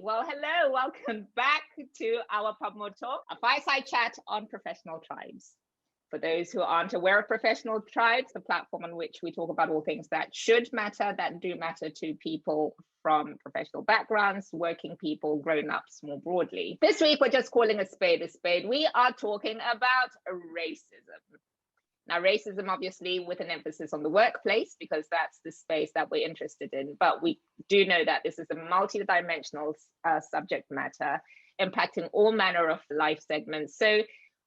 Well, hello, welcome back to our Pubmo Talk, a fireside chat on professional tribes. For those who aren't aware of professional tribes, the platform on which we talk about all things that should matter, that do matter to people from professional backgrounds, working people, grown-ups more broadly. This week, we're just calling a spade a spade. We are talking about racism. Now, racism, obviously, with an emphasis on the workplace, because that's the space that we're interested in. But we do know that this is a multidimensional subject matter impacting all manner of life segments. So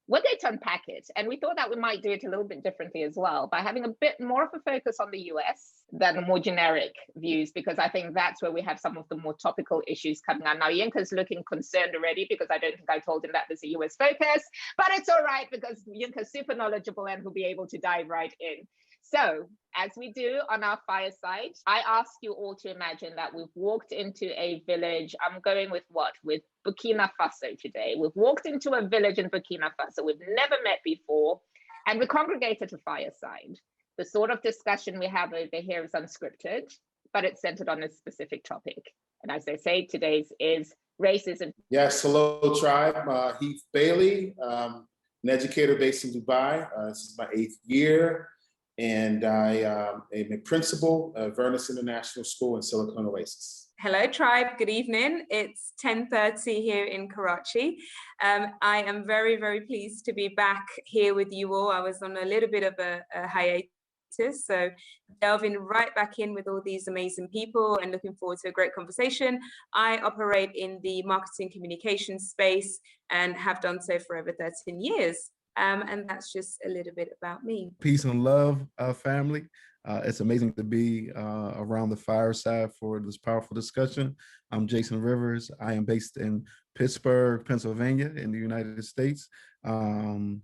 we're going to unpack it. And we thought that we might do it a little bit differently as well, by having a bit more of a focus on the US than the more generic views, because I think that's where we have some of the more topical issues coming out. Now, Yinka's looking concerned already because I don't think I told him that there's a US focus, but it's all right because Yinka's super knowledgeable and will be able to dive right in. So, as we do on our fireside, I ask you all to imagine that we've walked into a village. I'm going with what? With Burkina Faso today. We've walked into a village in Burkina Faso we've never met before, and we congregate at a fireside. The sort of discussion we have over here is unscripted, but it's centered on a specific topic. And as I say, today's is racism. Yes, hello, tribe. Heath Bailey, an educator based in Dubai. This is my 8th year. And I am a principal at Vernus International School in Silicon Oasis. Hello, tribe. Good evening. It's 10:30 here in Karachi. I am very, very pleased to be back here with you all. I was on a little bit of a hiatus, so delving right back in with all these amazing people and looking forward to a great conversation. I operate in the marketing communications space and have done so for over 13 years. And that's just a little bit about me. Peace and love, family. It's amazing to be around the fireside for this powerful discussion. I'm Jason Rivers. I am based in Pittsburgh, Pennsylvania, in the United States. And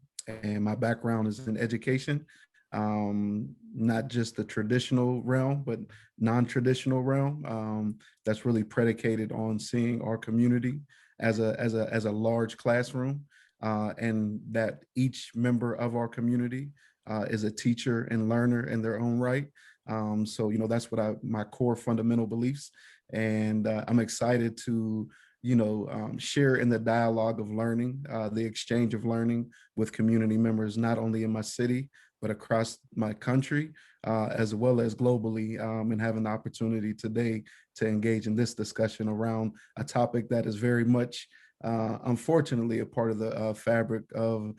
my background is in education, not just the traditional realm, but non-traditional realm. That's really predicated on seeing our community as a large classroom. And that each member of our community is a teacher and learner in their own right. So, that's what my core fundamental beliefs. And I'm excited to, share in the dialogue of learning, the exchange of learning with community members, not only in my city, but across my country, as well as globally, and having the opportunity today to engage in this discussion around a topic that is very much unfortunately a part of the fabric of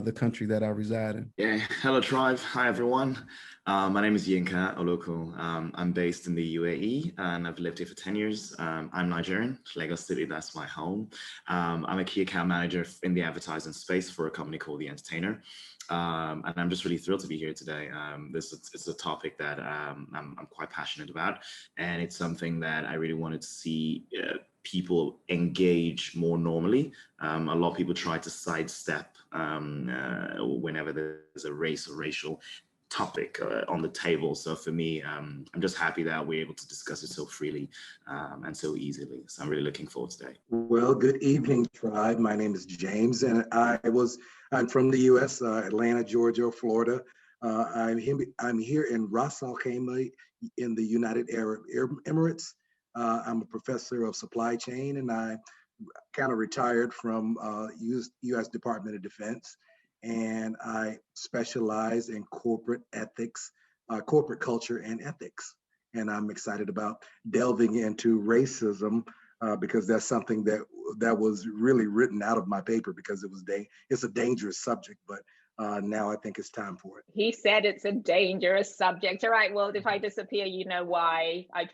the country that I reside in. Yeah, hello tribe. Hi everyone. My name is Yinka Oloko. I'm based in the UAE and I've lived here for 10 years. I'm Nigerian, Lagos City, that's my home. I'm a key account manager in the advertising space for a company called The Entertainer. And I'm just really thrilled to be here today. This is a topic that I'm quite passionate about, and it's something that I really wanted to see people engage more normally. A lot of people try to sidestep whenever there's a race or racial topic on the table. So for me, I'm just happy that we're able to discuss it so freely and so easily. So I'm really looking forward today. Well, good evening, tribe. My name is James, and I'm from the U.S., Atlanta, Georgia, Florida. I'm here in Ras Al Khaimah in the United Arab Emirates. I'm a professor of supply chain, and I kind of retired from U.S. Department of Defense, and I specialize in corporate ethics, corporate culture and ethics. And I'm excited about delving into racism because that's something that was really written out of my paper because it's a dangerous subject, but now I think it's time for it. He said it's a dangerous subject. All right, well, if I disappear, you know why I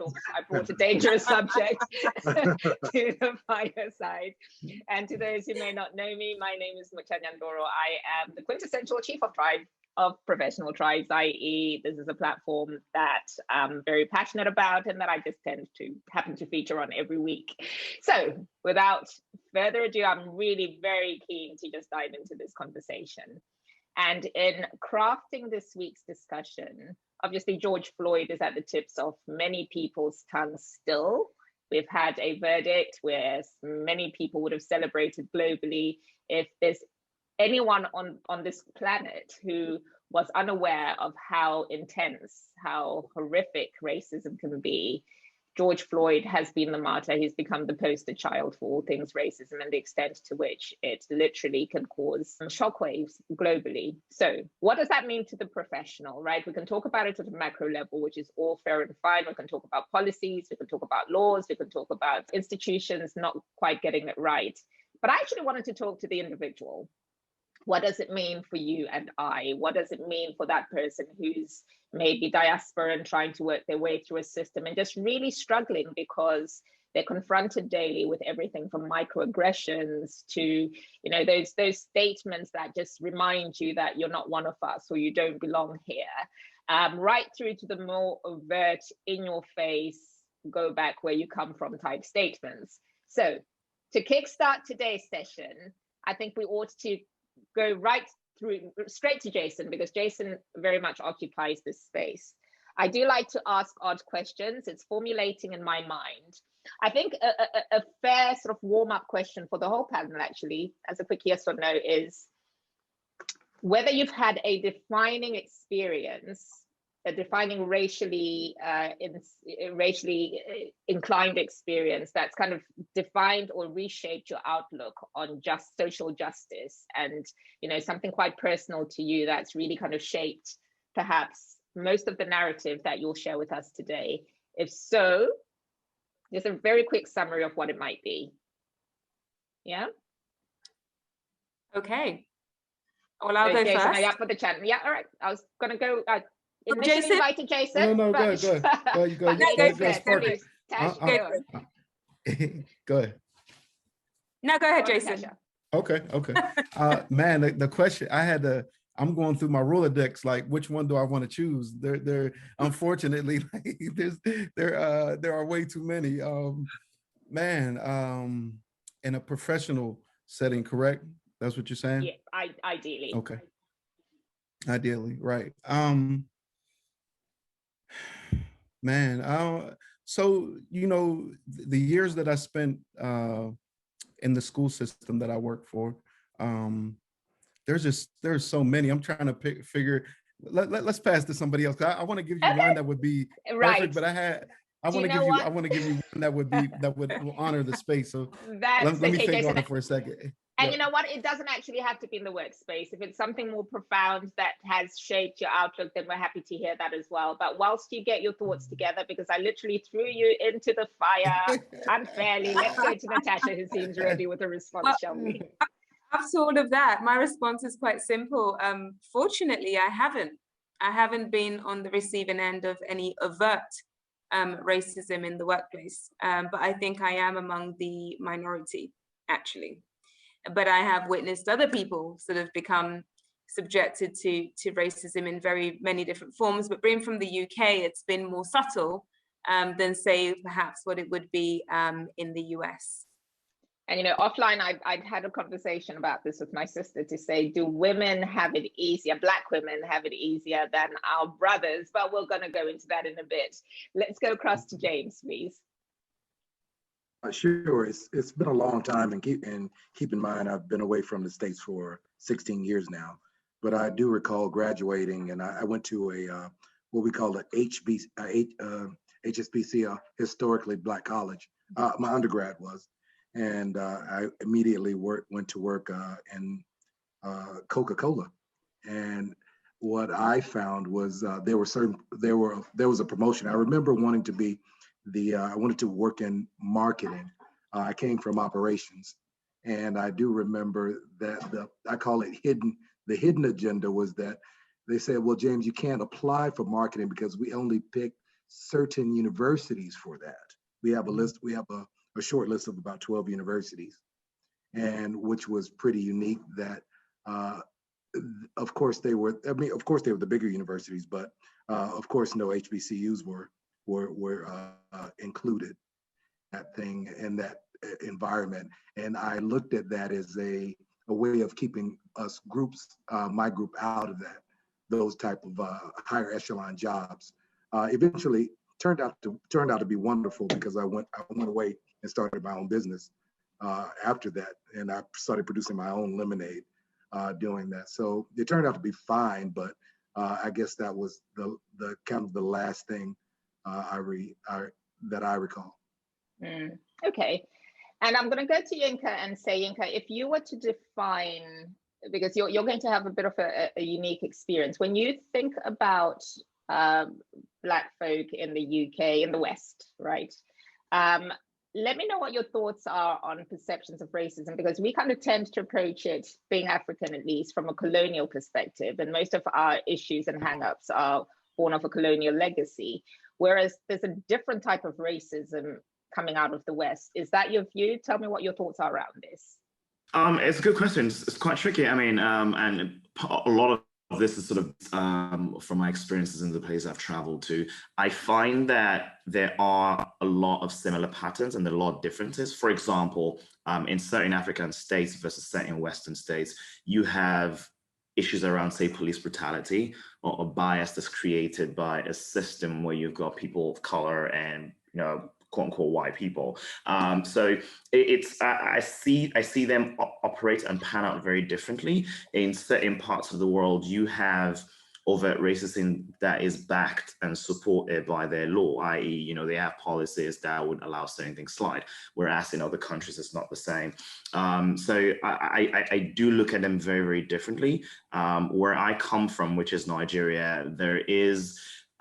brought a dangerous subject to the fireside. And to those who may not know me, my name is Nyandoro. I am the quintessential chief of tribe of professional tribes, i.e. this is a platform that I'm very passionate about and that I just tend to happen to feature on every week. So without further ado, I'm really very keen to just dive into this conversation. And in crafting this week's discussion, obviously George Floyd is at the tips of many people's tongues still. We've had a verdict where many people would have celebrated globally. If there's anyone on this planet who was unaware of how intense, how horrific racism can be, George Floyd has been the martyr. He's become the poster child for all things racism and the extent to which it literally can cause shockwaves globally. So what does that mean to the professional, right? We can talk about it at a macro level, which is all fair and fine. We can talk about policies, we can talk about laws, we can talk about institutions not quite getting it right. But I actually wanted to talk to the individual. What does it mean for you and I? What does it mean for that person who's maybe diaspora and trying to work their way through a system and just really struggling because they're confronted daily with everything from microaggressions to, you know, those statements that just remind you that you're not one of us or you don't belong here, right through to the more overt, in your face, go back where you come from type statements. So to kickstart today's session, I think we ought to go straight to Jason, because Jason very much occupies this space. I do like to ask odd questions. It's formulating in my mind. I think a fair sort of warm-up question for the whole panel, actually, as a quick yes or no, is whether you've had a defining experience, a defining racially inclined experience that's kind of defined or reshaped your outlook on just social justice, and, you know, something quite personal to you that's really kind of shaped perhaps most of the narrative that you'll share with us today. If so, just a very quick summary of what it might be. Yeah. Okay. Well, I'll go Jason, first. are you up for the chat? Yeah. All right. I was gonna go. Initially Jason? invited Jason. No, go ahead. Go ahead. No, go ahead, Jason. Okay. Man, the question I had to, I'm going through my Rolodex, like, which one do I want to choose? There unfortunately, like, there are way too many. In a professional setting, correct? That's what you're saying? Yeah, ideally. Okay. Ideally, right. So, you know, the years that I spent in the school system that I work for, there's so many. I'm trying to figure. Let's pass to somebody else. I want to give you one that would be perfect, but I want to give you one that would honor the space. So let me think on it for a second. And you know what? It doesn't actually have to be in the workspace. If it's something more profound that has shaped your outlook, then we're happy to hear that as well. But whilst you get your thoughts together, because I literally threw you into the fire unfairly, let's go to Natasha, who seems ready with a response, shall we? I've thought of that. My response is quite simple. Fortunately, I haven't been on the receiving end of any overt racism in the workplace, but I think I am among the minority, actually. But I have witnessed other people sort of become subjected to racism in very many different forms. But being from the UK, it's been more subtle than, say, perhaps what it would be in the US. And, you know, offline, I'd had a conversation about this with my sister to say, do women have it easier, Black women have it easier than our brothers? But we're going to go into that in a bit. Let's go across to James, please. Sure, it's been a long time, and keep in mind I've been away from the States for 16 years now, but I do recall graduating, and I went to a what we call HSBC, a historically Black college. My undergrad was, and I immediately went to work in Coca-Cola, and what I found was there was a promotion. I remember wanting to be I wanted to work in marketing. I came from operations, and I do remember that I call it the hidden agenda was that they said, well, James, you can't apply for marketing because we only pick certain universities for that. We have a list, we have a short list of about 12 universities, and which was pretty unique that, of course they were the bigger universities, but of course no HBCUs were included that thing in that environment. And I looked at that as a way of keeping us groups, my group, out of those type of higher echelon jobs. Eventually turned out to be wonderful, because I went away and started my own business after that, and I started producing my own lemonade doing that. So it turned out to be fine, but I guess that was the kind of the last thing that I recall. Okay. And I'm going to go to Yinka and say, Yinka, if you were to define, because you're going to have a bit of a unique experience, when you think about Black folk in the UK, in the West, right? Let me know what your thoughts are on perceptions of racism, because we kind of tend to approach it, being African at least, from a colonial perspective. And most of our issues and hang-ups are born of a colonial legacy, whereas there's a different type of racism coming out of the West. Is that your view? Tell me what your thoughts are around this. It's a good question. It's quite tricky. I mean, and a lot of this is sort of from my experiences in the places I've traveled to. I find that there are a lot of similar patterns and there are a lot of differences. For example, in certain African states versus certain Western states, you have issues around, say, police brutality or bias that's created by a system where you've got people of color and, quote unquote white people. So I see them operate and pan out very differently. In certain parts of the world, you have overt racism that is backed and supported by their law, i.e., they have policies that would allow certain things slide, whereas in other countries it's not the same. So I do look at them very, very differently. Where I come from, which is Nigeria,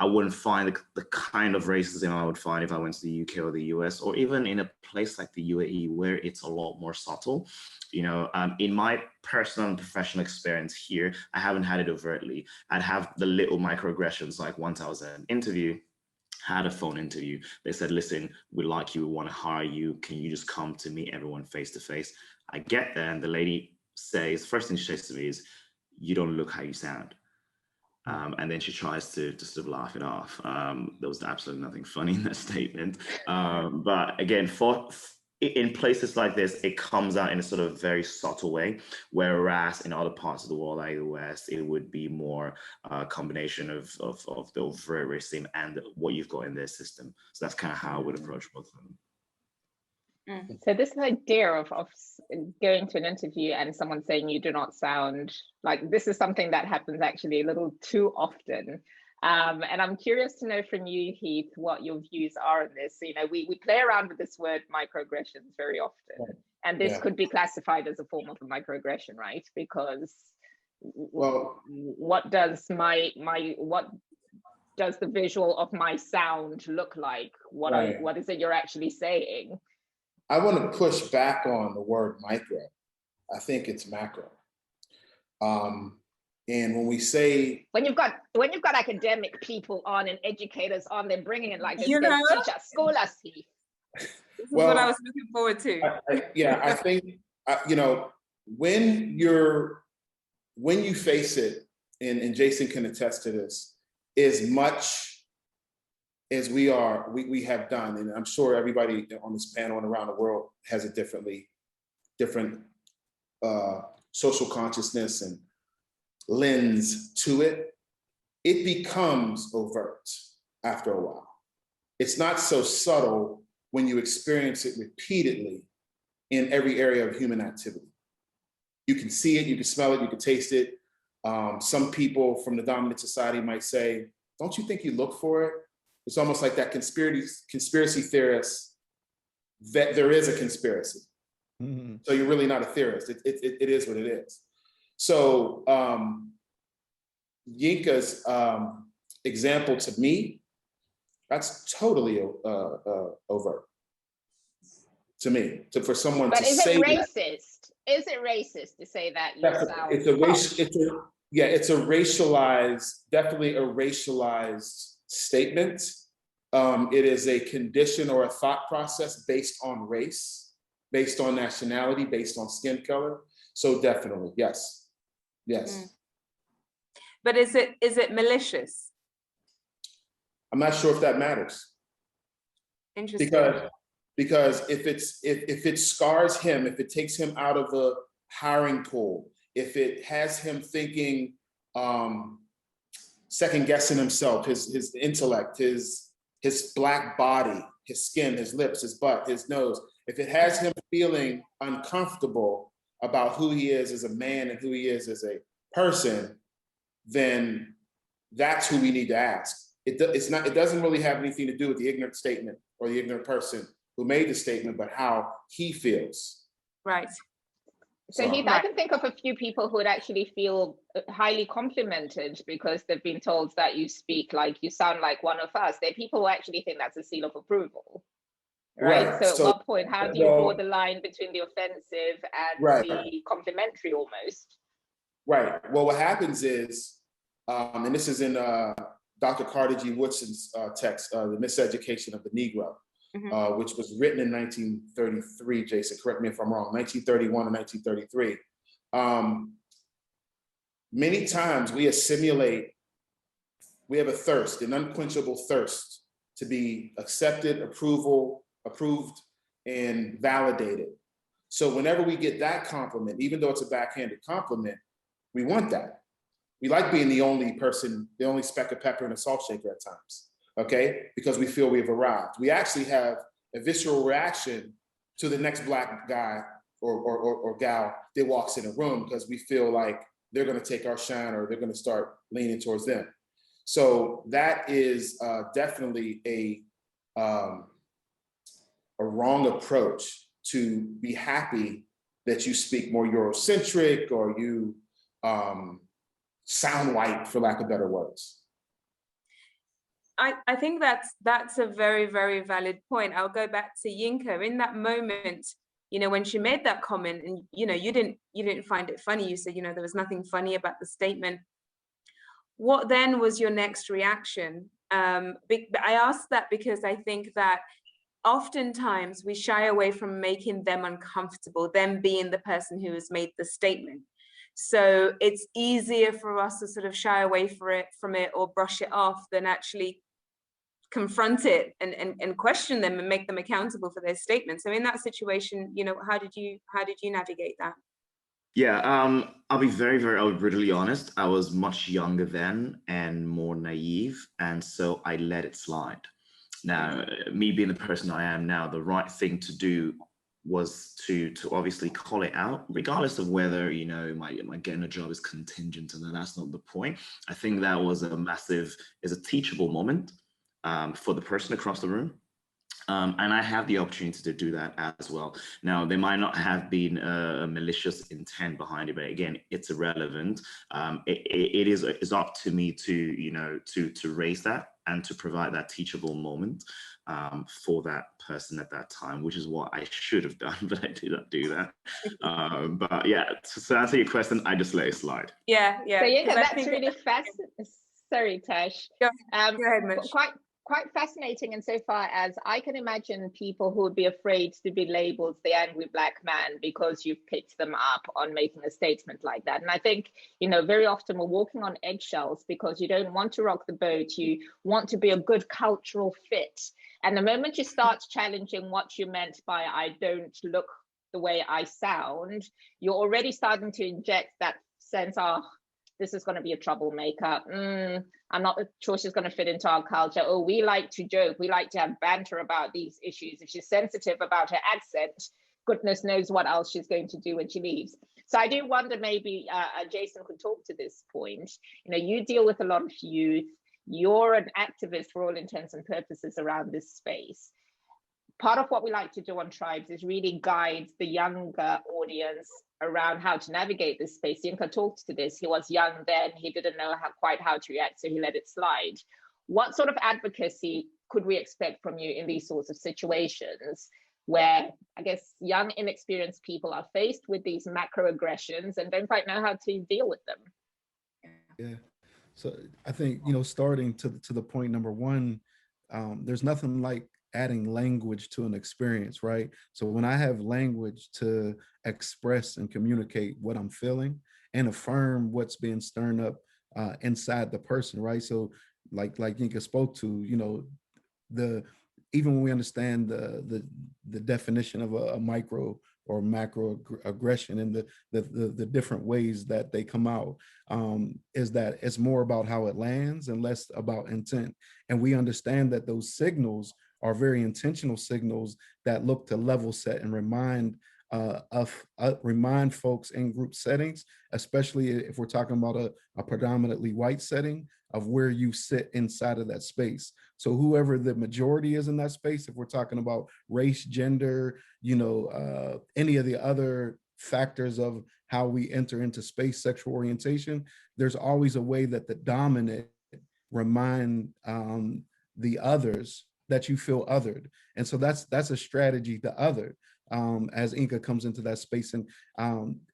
I wouldn't find the kind of racism I would find if I went to the UK or the US, or even in a place like the UAE, where it's a lot more subtle. In my personal and professional experience here, I haven't had it overtly. I'd have the little microaggressions, like once I was at an interview, had a phone interview. They said, listen, we like you, we want to hire you. Can you just come to meet everyone face to face? I get there and the lady says, first thing she says to me is, you don't look how you sound. And then she tries to sort of laugh it off. There was absolutely nothing funny in that statement. But again, in places like this, it comes out in a sort of very subtle way, whereas in other parts of the world, like the West, it would be more a combination of the overt racism and what you've got in their system. So that's kind of how I would approach both of them. So this idea of going to an interview and someone saying you do not sound like, this is something that happens actually a little too often. And I'm curious to know from you, Heath, what your views are on this. We play around with this word microaggressions very often, and this could be classified as a form of a microaggression, right? Because what does the visual of my sound look like? What is it you're actually saying? I want to push back on the word micro. I think it's macro. And when we say, when you've got academic people on and educators on, they're bringing it like this. Teach us, school us, Heath. This is what I was looking forward to. I think when you face it, and Jason can attest to this, as much as we have done, and I'm sure everybody on this panel and around the world has a different social consciousness and lens to it, it becomes overt after a while. It's not so subtle when you experience it repeatedly in every area of human activity. You can see it, you can smell it, you can taste it. Some people from the dominant society might say, don't you think you look for it? It's almost like that conspiracy theorist that there is a conspiracy. Mm-hmm. So you're really not a theorist. It is what it is. So Yinka's example to me, that's totally overt to me. For someone to say that. But is it racist? Is it racist to say that you sound? It's a racialized, definitely a racialized statement. It is a condition or a thought process based on race, based on nationality, based on skin color. So definitely, yes. But is it malicious? I'm not sure if that matters. Interesting. Because if it scars him, if it takes him out of the hiring pool, if it has him thinking, second guessing himself, his intellect, his black body, his skin, his lips, his butt, his nose, if it has him feeling uncomfortable about who he is as a man and who he is as a person, then that's who we need to ask. it doesn't really have anything to do with the ignorant statement or the ignorant person who made the statement, but how he feels. Right. So Heath, I can think of a few people who would actually feel highly complimented because they've been told that you speak like, you sound like one of us. There are people who actually think that's a seal of approval, right? So at what point, how do you draw the line between the offensive and the complimentary almost? Right. Well, what happens is, and this is in Dr. Carter G. Woodson's text, The Miseducation of the Negro, which was written in 1933, Jason, correct me if I'm wrong, 1931 and 1933. Many times we assimilate, we have a thirst, an unquenchable thirst to be accepted, approved, and validated. So whenever we get that compliment, even though it's a backhanded compliment, we want that. We like being the only person, the only speck of pepper in a salt shaker at times. Okay, because we feel we've arrived. We actually have a visceral reaction to the next Black guy or gal that walks in a room because we feel like they're going to take our shine or they're going to start leaning towards them. So that is definitely a wrong approach to be happy that you speak more Eurocentric or you sound white, for lack of better words. I think that's a very, very valid point. I'll go back to Yinka. In that moment, you know, when she made that comment, and you know, you didn't find it funny. You said, you know, there was nothing funny about the statement. What then was your next reaction? I asked that because I think that oftentimes we shy away from making them uncomfortable, them being the person who has made the statement. So it's easier for us to sort of shy away from it or brush it off than actually confront it and question them and make them accountable for their statements. So in that situation, you know, how did you navigate that? Yeah, I'll be very, very brutally honest. I was much younger then and more naive, and so I let it slide. Now, me being the person I am now, the right thing to do was to obviously call it out, regardless of whether, you know, my getting a job is contingent, and that's not the point. I think that was is a teachable moment for the person across the room. And I have the opportunity to do that as well. Now, there might not have been a malicious intent behind it, but again, it's irrelevant. It's up to me to, you know, to raise that and to provide that teachable moment for that person at that time, which is what I should have done, but I did not do that. But yeah, to answer your question, I just let it slide. Yeah. So yeah, that's really fascinating. Sorry, Tash. Go ahead, Mitch. Quite fascinating insofar as I can imagine people who would be afraid to be labeled the angry Black man because you've picked them up on making a statement like that. And I think, you know, very often we're walking on eggshells because you don't want to rock the boat. You want to be a good cultural fit. And the moment you start challenging what you meant by I don't look the way I sound, you're already starting to inject that sense of, this is going to be a troublemaker. I'm not sure she's going to fit into our culture. Oh, we like to joke. We like to have banter about these issues. If she's sensitive about her accent, goodness knows what else she's going to do when she leaves. So I do wonder, maybe Jason could talk to this point. You know, you deal with a lot of youth. You're an activist for all intents and purposes around this space. Part of what we like to do on Tribes is really guide the younger audience around how to navigate this space. Yinka talked to this. He was young then. He didn't know quite how to react, so he let it slide. What sort of advocacy could we expect from you in these sorts of situations where, I guess, young, inexperienced people are faced with these macroaggressions and don't quite know how to deal with them? Yeah. So I think, you know, starting to the point number one, there's nothing like adding language to an experience, right? So when I have language to express and communicate what I'm feeling and affirm what's being stirred up inside the person, right? So like Yinka spoke to, you know, even when we understand the definition of a micro or macro aggression and the different ways that they come out, is that it's more about how it lands and less about intent. And we understand that those signals are very intentional signals that look to level set and remind folks in group settings, especially if we're talking about a predominantly white setting, of where you sit inside of that space. So whoever the majority is in that space, if we're talking about race, gender, any of the other factors of how we enter into space, sexual orientation, there's always a way that the dominant remind the others that you feel othered. And so that's a strategy, the other, as Inka comes into that space. And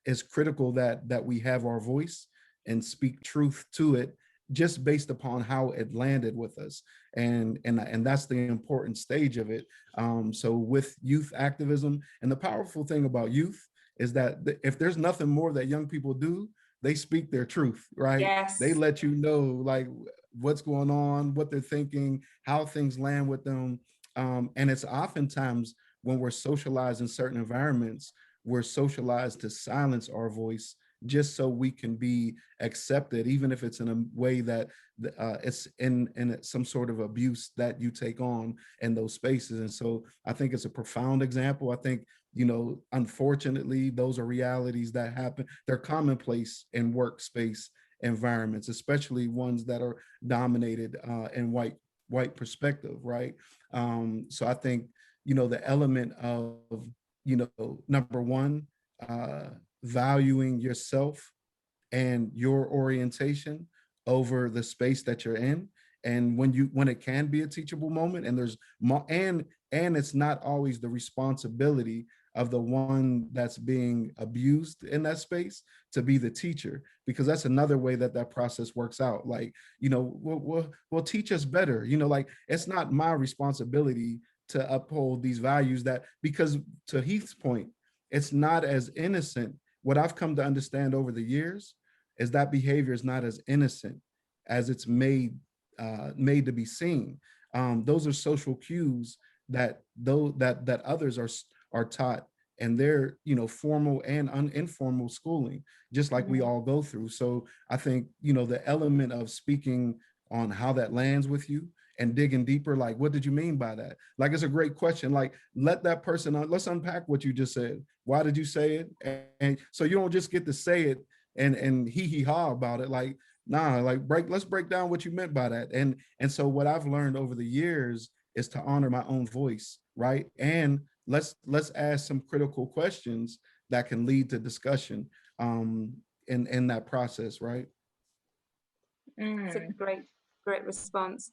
it's critical that we have our voice and speak truth to it, just based upon how it landed with us. And that's the important stage of it. So with youth activism, and the powerful thing about youth is that if there's nothing more that young people do, they speak their truth, right? Yes. They let you know like what's going on, what they're thinking, how things land with them. And it's oftentimes when we're socialized in certain environments, we're socialized to silence our voice just so we can be accepted, even if it's in a way that it's in some sort of abuse that you take on in those spaces. And so I think it's a profound example. I think, unfortunately, those are realities that happen. They're commonplace in workspace environments, especially ones that are dominated in white perspective, right? So I think, the element of, number one, valuing yourself and your orientation over the space that you're in. And when it can be a teachable moment, and there's more, and it's not always the responsibility of the one that's being abused in that space to be the teacher, because that's another way that process works out. Like, we'll teach us better, like it's not my responsibility to uphold these values because to Heath's point, it's not as innocent. What I've come to understand over the years is that behavior is not as innocent as it's made to be seen. Those are social cues that others are taught in their formal and informal schooling, just like we all go through. So I think the element of speaking on how that lands with you and digging deeper, like, what did you mean by that? Like, it's a great question. Like, let that person, let's unpack what you just said. Why did you say it? And so you don't just get to say it and hee haw about it. Like, nah, like let's break down what you meant by that. And so what I've learned over the years is to honor my own voice, right? And let's ask some critical questions that can lead to discussion in that process, right? It's a great response.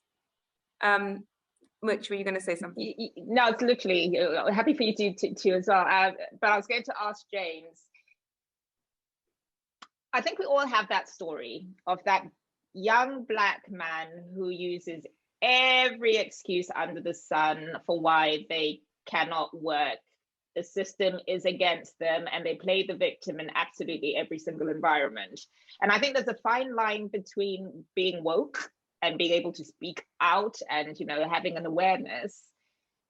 Much, were you going to say something? No, it's literally happy for you to as well. But I was going to ask James. I think we all have that story of that young Black man who uses every excuse under the sun for why they cannot work. The system is against them and they play the victim in absolutely every single environment. And I think there's a fine line between being woke and being able to speak out and having an awareness,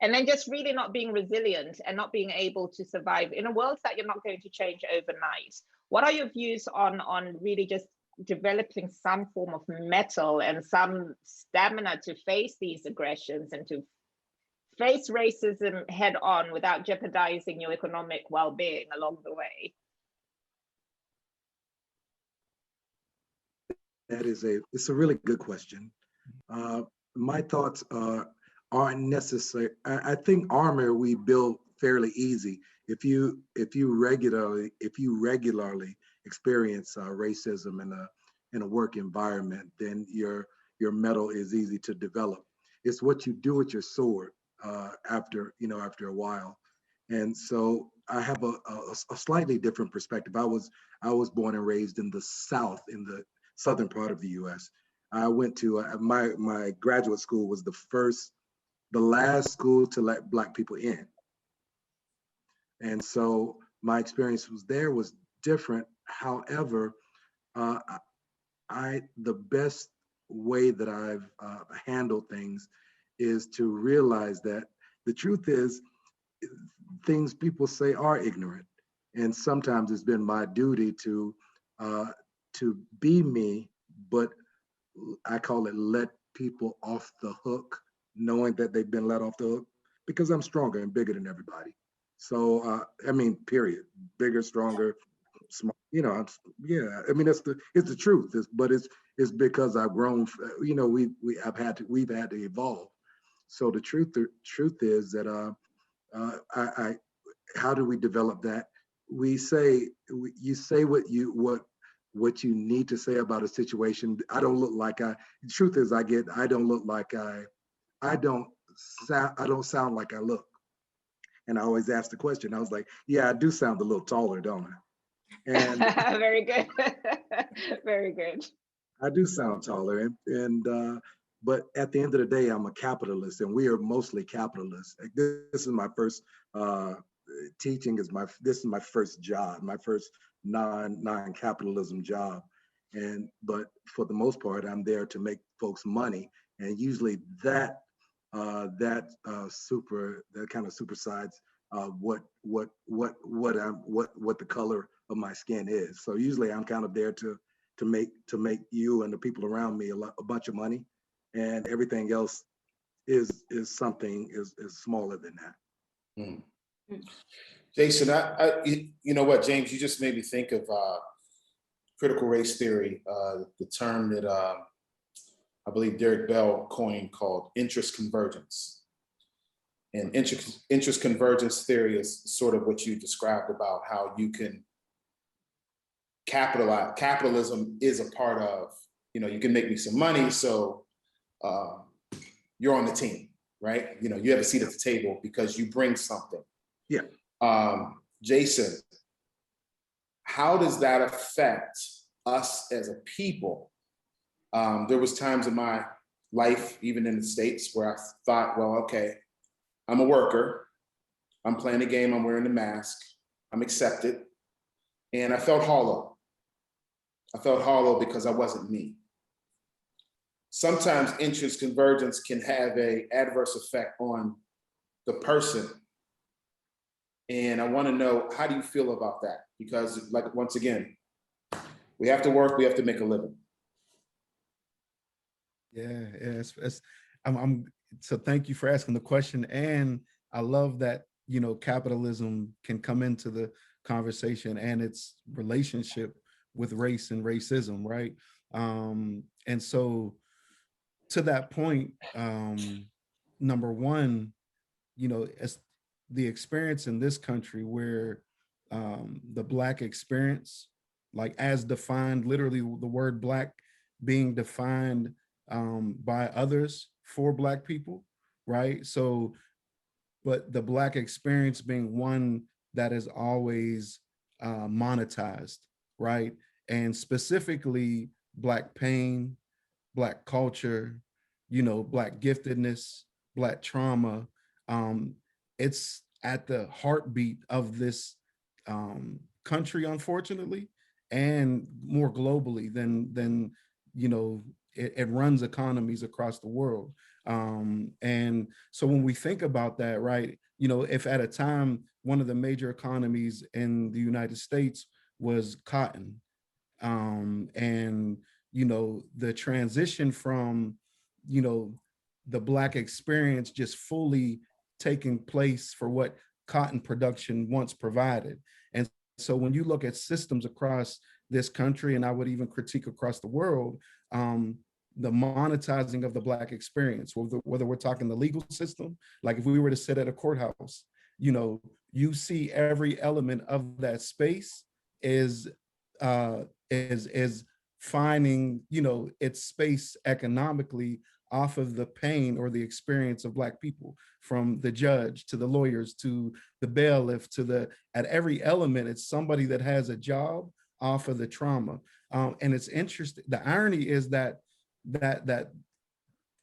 and then just really not being resilient and not being able to survive in a world that you're not going to change overnight. What are your views on really just developing some form of mettle and some stamina to face these aggressions and to face racism head on without jeopardizing your economic well-being along the way? It's a really good question. My thoughts aren't necessary. I think armor we build fairly easy. If you regularly experience racism in a work environment, then your mettle is easy to develop. It's what you do with your sword after a while. And so I have a slightly different perspective. I was born and raised in the South, in the southern part of the U.S. I went to my graduate school was the last school to let Black people in. And so my experience was different. However, the best way that I've handled things is to realize that the truth is things people say are ignorant. And sometimes it's been my duty to be me, but I call it let people off the hook, knowing that they've been let off the hook, because I'm stronger and bigger than everybody. So, period. Bigger, stronger, smart, yeah. I mean, it's the truth. But It's because I've grown. You know, we've had to evolve. So the truth is that how do we develop that? You say what you need to say about a situation. I don't look like the truth is I don't look like I don't sound like I look. And I always ask the question. I was like, yeah, I do sound a little taller, don't I? And very good. Very good. I do sound taller, but at the end of the day, I'm a capitalist, and we are mostly capitalists. Like, this is my first teaching. This is my first job, my first non-capitalism job, but for the most part, I'm there to make folks money, and usually that kind of supersides what the color of my skin is. So usually I'm kind of there to make you and the people around me a bunch of money, and everything else is smaller than that. Mm. Jason, you know what, James, you just made me think of critical race theory, the term that I believe Derek Bell coined called interest convergence. And interest convergence theory is sort of what you described about how you can capitalize. Capitalism is a part of, you can make me some money, so you're on the team, right? You have a seat at the table because you bring something. Yeah. Jason, how does that affect us as a people? There was times in my life, even in the States, where I thought, well, okay, I'm a worker, I'm playing the game, I'm wearing the mask, I'm accepted, and I felt hollow. I felt hollow because I wasn't me. Sometimes interest convergence can have an adverse effect on the person. And I want to know, how do you feel about that? Because, like, once again, we have to work, we have to make a living. Yeah, so thank you for asking the question. And I love that, capitalism can come into the conversation and its relationship with race and racism, right? And so to that point, number one, as the experience in this country where the Black experience, like as defined, literally the word Black being defined by others for Black people, right? So, but the Black experience being one that is always monetized, right? And specifically Black pain, Black culture, Black giftedness, Black trauma. It's at the heartbeat of this country, unfortunately, and more globally than it runs economies across the world. And so when we think about that, right, if at a time one of the major economies in the United States was cotton, and the transition from the Black experience just fully taking place for what cotton production once provided. And so when you look at systems across this country, and I would even critique across the world, the monetizing of the Black experience, whether we're talking the legal system, like if we were to sit at a courthouse, you see every element of that space is finding, its space economically off of the pain or the experience of Black people, from the judge to the lawyers to the bailiff at every element, it's somebody that has a job off of the trauma. And it's interesting. The irony is that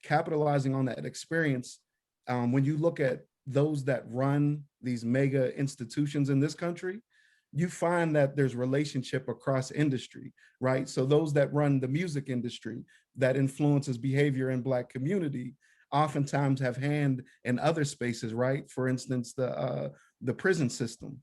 capitalizing on that experience, when you look at those that run these mega institutions in this country, you find that there's relationship across industry, right? So those that run the music industry that influences behavior in Black community oftentimes have hand in other spaces, right? For instance, the prison system,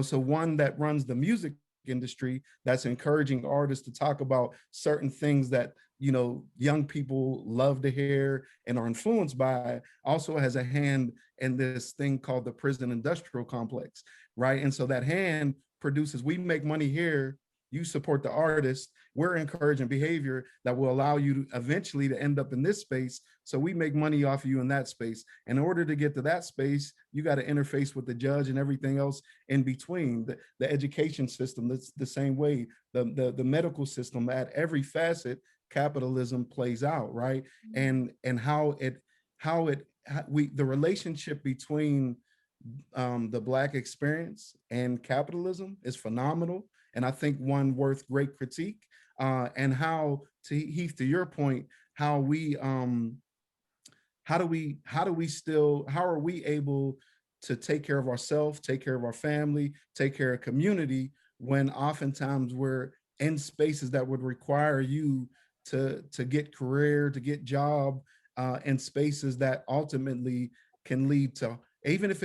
so one that runs the music industry that's encouraging artists to talk about certain things that young people love to hear and are influenced by, also has a hand in this thing called the prison industrial complex, right? And so that hand produces, we make money here you support the artist, we're encouraging behavior that will allow you to eventually to end up in this space. So we make money off of you in that space. And in order to get to that space, you got to interface with the judge and everything else in between. The education system, that's the same way. The medical system, at every facet, capitalism plays out, right? And the relationship between the Black experience and capitalism is phenomenal, and I think one worth great critique. And how, to Heath, to your point, how are we able to take care of ourselves, take care of our family, take care of community, when oftentimes we're in spaces that would require you to get career, to get job, in spaces that ultimately can lead to, even if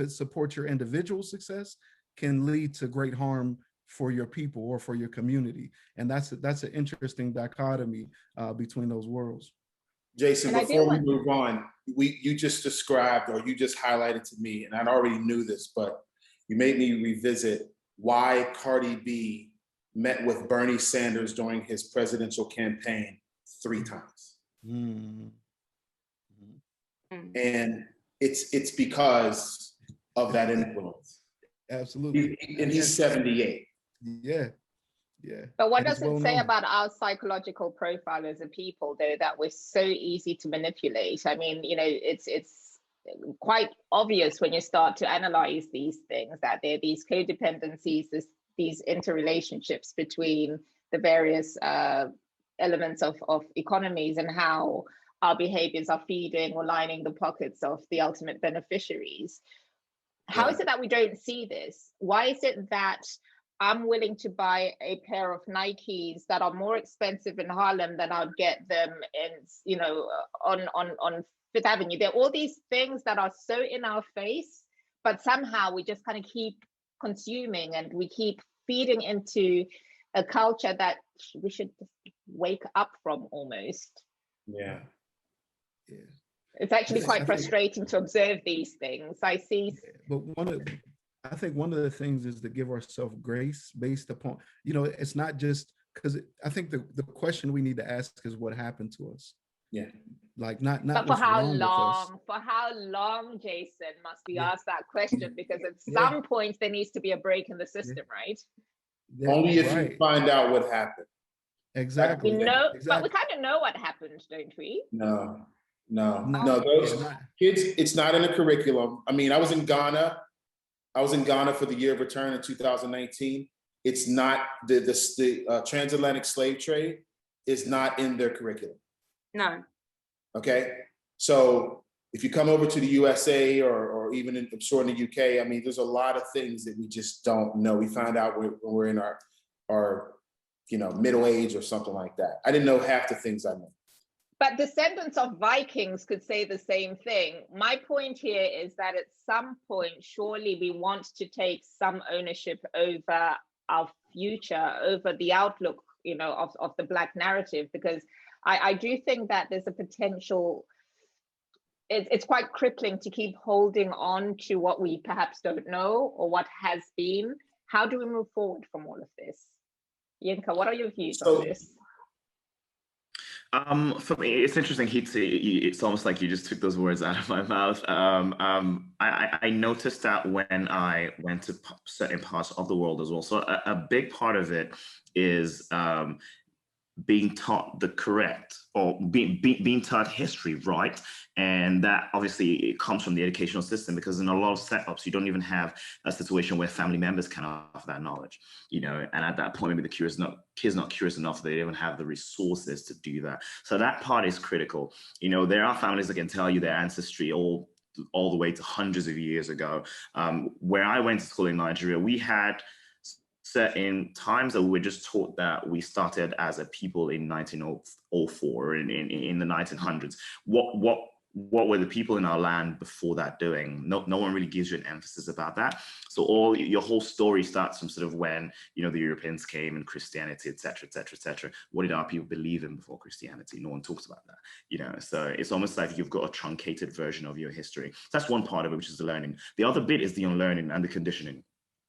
it supports your individual success, can lead to great harm for your people or for your community. And that's an interesting dichotomy between those worlds. Jason, before we move on, you just described, or you just highlighted to me, and I already knew this, but you made me revisit why Cardi B met with Bernie Sanders during his presidential campaign 3 times. Mm-hmm. And it's because of that influence. Absolutely. And he's 78. Yeah. But what does it say about our psychological profile as a people, though, that we're so easy to manipulate? I mean, it's quite obvious when you start to analyze these things that there are these codependencies, these interrelationships between the various elements of economies, and how our behaviors are feeding or lining the pockets of the ultimate beneficiaries. How is it that we don't see this? Why is it that I'm willing to buy a pair of Nikes that are more expensive in Harlem than I'd get them in, on Fifth Avenue? There are all these things that are so in our face, but somehow we just kind of keep consuming, and we keep feeding into a culture that we should just wake up from almost. Yeah. It's actually quite frustrating to observe these things. I see. But I think one of the things is to give ourselves grace based upon, it's not just, because I think the question we need to ask is what happened to us. Yeah. Like not But for what's how wrong long? with us. For how long, Jason, must we ask that question? Because at some point there needs to be a break in the system, right? Only if you find out what happened. Exactly. We know, but we kind of know what happened, don't we? No. Those kids, it's not in the curriculum. I mean, I was in Ghana for the year of return in 2019. It's not the transatlantic slave trade is not in their curriculum. No. Okay. So if you come over to the USA or even I'm sure in the UK, I mean, there's a lot of things that we just don't know. We found out when we're in our middle age or something like that. I didn't know half the things I know. But descendants of Vikings could say the same thing. My point here is that at some point, surely we want to take some ownership over our future, over the outlook, of the Black narrative, because I do think that there's a potential. It's quite crippling to keep holding on to what we perhaps don't know or what has been. How do we move forward from all of this? Yinka, what are your views on this? For me, it's interesting. It's almost like you just took those words out of my mouth. I noticed that when I went to certain parts of the world as well. So a big part of it is being taught the correct, or being taught history, right? And that obviously it comes from the educational system, because in a lot of setups, you don't even have a situation where family members can offer that knowledge, and at that point, maybe the kids not curious enough, they don't have the resources to do that. So that part is critical. There are families that can tell you their ancestry all the way to hundreds of years ago. Where I went to school in Nigeria, we had certain times that we were just taught that we started as a people in 1904, in the 1900s. What were the people in our land before that doing? No one really gives you an emphasis about that. So your whole story starts from sort of when, the Europeans came and Christianity, et cetera, et cetera, et cetera. What did our people believe in before Christianity? No one talks about that, So it's almost like you've got a truncated version of your history. That's one part of it, which is the learning. The other bit is the unlearning and the conditioning.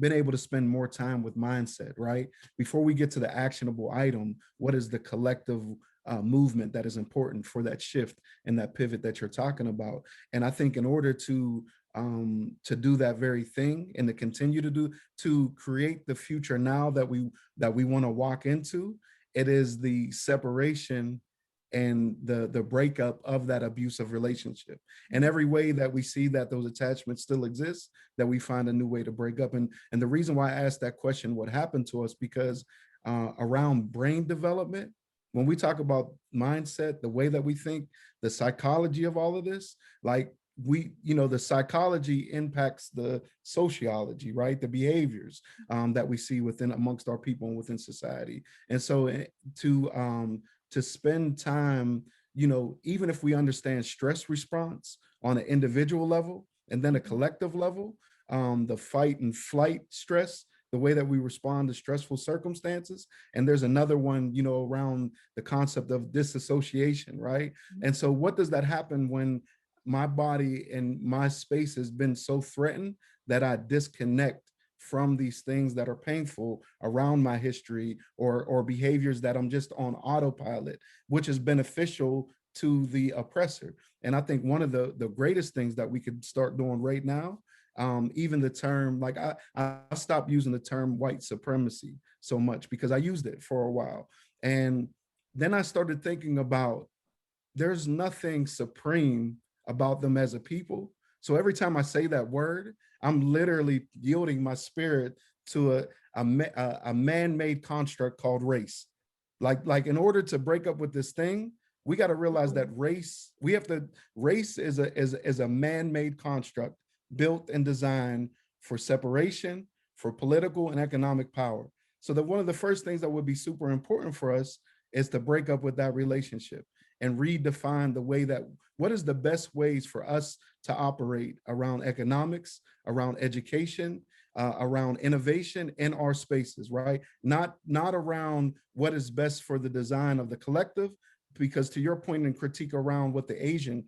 been able to spend more time with mindset, right? Before we get to the actionable item, what is the collective movement that is important for that shift and that pivot that you're talking about? And I think in order to do that very thing and to continue to create the future now that we want to walk into, it is the separation and the breakup of that abusive relationship. And every way that we see that those attachments still exist, that we find a new way to break up. And the reason why I asked that question, what happened to us, because around brain development, when we talk about mindset, the way that we think, the psychology of all of this, like the psychology impacts the sociology, right? The behaviors that we see within amongst our people and within society. And so to spend time, even if we understand stress response on an individual level and then a collective level, the fight and flight stress, the way that we respond to stressful circumstances. And there's another one, around the concept of disassociation, right? And so what does that happen when my body and my space has been so threatened that I disconnect from these things that are painful around my history or behaviors that I'm just on autopilot, which is beneficial to the oppressor? And I think one of the greatest things that we could start doing right now, even the term, like I stopped using the term white supremacy so much because I used it for a while. And then I started thinking about there's nothing supreme about them as a people. So every time I say that word, I'm literally yielding my spirit to a man-made construct called race. Like in order to break up with this thing, we got to realize that race is a man-made construct built and designed for separation, for political and economic power. So that one of the first things that would be super important for us is to break up with that relationship and redefine the way that, what is the best ways for us to operate around economics, around education, around innovation in our spaces, right? Not around what is best for the design of the collective, because to your point and critique around what the Asian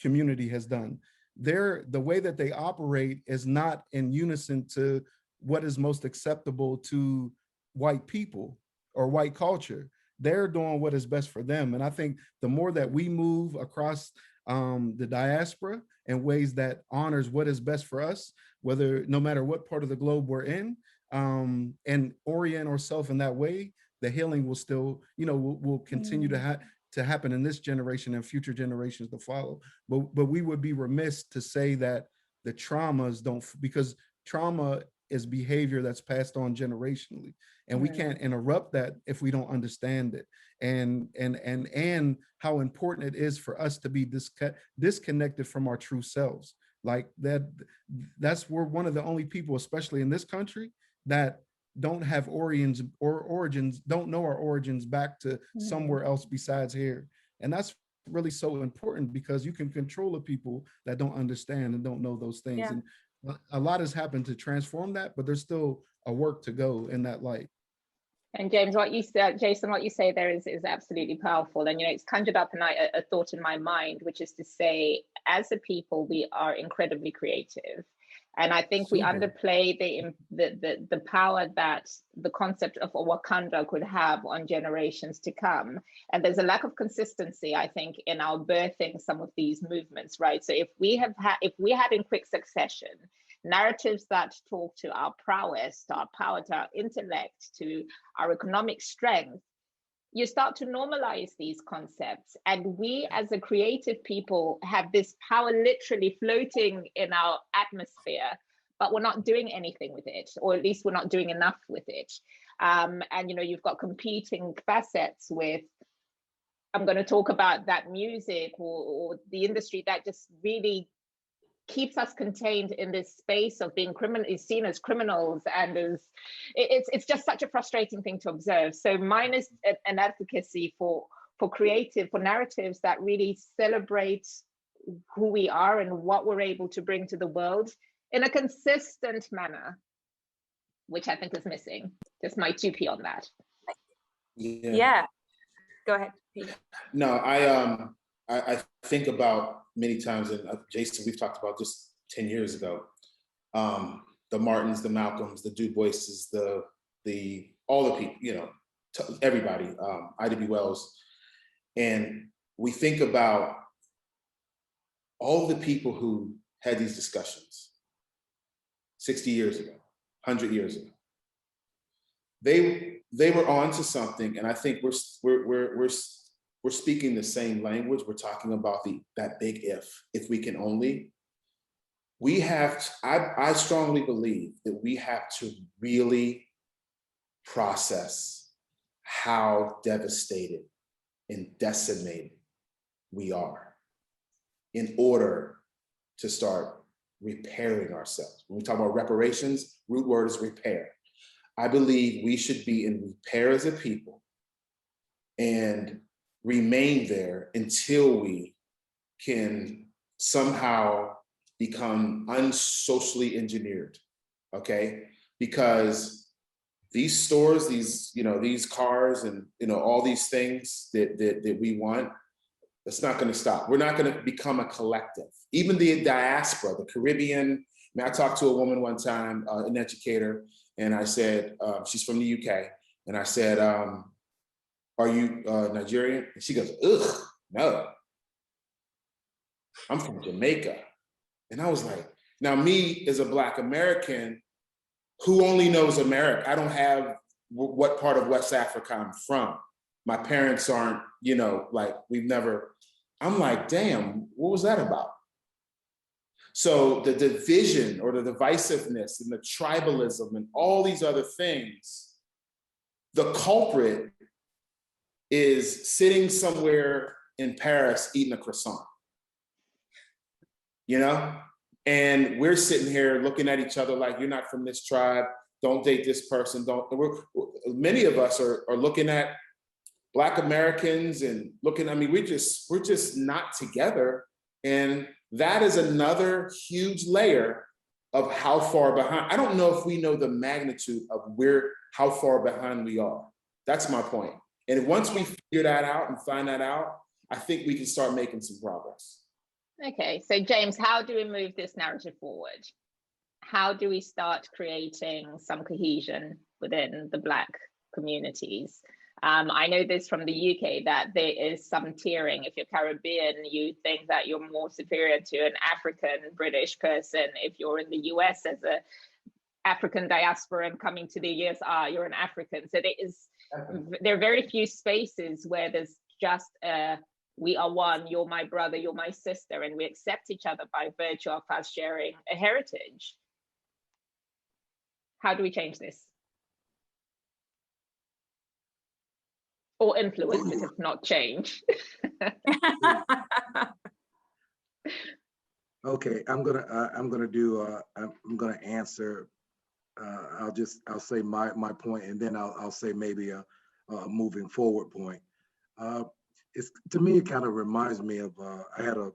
community has done, the way that they operate is not in unison to what is most acceptable to white people or white culture. They're doing what is best for them. And I think the more that we move across the diaspora in ways that honors what is best for us, no matter what part of the globe we're in, and orient ourselves in that way, the healing will still, will continue to happen in this generation and future generations to follow. But we would be remiss to say that the traumas don't, because trauma is behavior that's passed on generationally, and we can't interrupt that if we don't understand it, and how important it is for us to be disconnected from our true selves. Like that's we're one of the only people, especially in this country, that don't have origins, don't know our origins back to somewhere else besides here. And that's really so important, because you can control the people that don't understand and don't know those things. Yeah. And a lot has happened to transform that, but there's still a work to go in that light. And James, what you said, Jason, what you say there is absolutely powerful. And, it's conjured up a thought in my mind, which is to say, as a people, we are incredibly creative. And I think we underplay the power that the concept of Wakanda could have on generations to come. And there's a lack of consistency, I think, in our birthing some of these movements, right? So if we had in quick succession narratives that talk to our prowess, to our power, to our intellect, to our economic strength, you start to normalize these concepts. And we as a creative people have this power literally floating in our atmosphere, but we're not doing anything with it, or at least we're not doing enough with it. And you've got competing facets with, I'm going to talk about that music or the industry that just really keeps us contained in this space of being seen as criminals, and it's just such a frustrating thing to observe. So mine is an advocacy for narratives that really celebrate who we are and what we're able to bring to the world in a consistent manner, which I think is missing. Just my 2p on that. Yeah. Go ahead, Pete. No, I think about many times, and Jason, we've talked about this 10 years ago. the Martins, the Malcolms, the Du Boises, all the people, you know, everybody, Ida B. Wells. And we think about all the people who had these discussions 60 years ago, 100 years ago. They were on to something, and I think we're speaking the same language. We're talking about that big if we can only. I strongly believe that we have to really process how devastated and decimated we are in order to start repairing ourselves. When we talk about reparations, root word is repair. I believe we should be in repair as a people and remain there until we can somehow become unsocially engineered, okay? Because these stores, these cars and, all these things that we want, that's not gonna stop. We're not gonna become a collective. Even the diaspora, the Caribbean. I talked to a woman one time, an educator, and I said, she's from the UK, and I said, are you Nigerian? And she goes, ugh, no. I'm from Jamaica. And I was like, now me as a Black American who only knows America, I don't have what part of West Africa I'm from. My parents aren't, I'm like, damn, what was that about? So the division or the divisiveness and the tribalism and all these other things, the culprit is sitting somewhere in Paris eating a croissant, And we're sitting here looking at each other like, you're not from this tribe, don't date this person, many of us are looking at Black Americans and we're just not together. And that is another huge layer of how far behind. I don't know if we know the magnitude of how far behind we are. That's my point. And once we figure that out and find that out, I think we can start making some progress. Okay, so James, how do we move this narrative forward? How do we start creating some cohesion within the Black communities? I know this from the UK that there is some tiering. If you're Caribbean, you think that you're more superior to an African British person. If you're in the US as an African diaspora and coming to the US, you're an African. So there are very few spaces where there's just we are one, you're my brother, you're my sister, and we accept each other by virtue of us sharing a heritage. How do we change this? Or influence it, if not change. Okay, I'm gonna answer. I'll say my point, and then I'll say maybe a moving forward point. To me, it kind of reminds me of I had an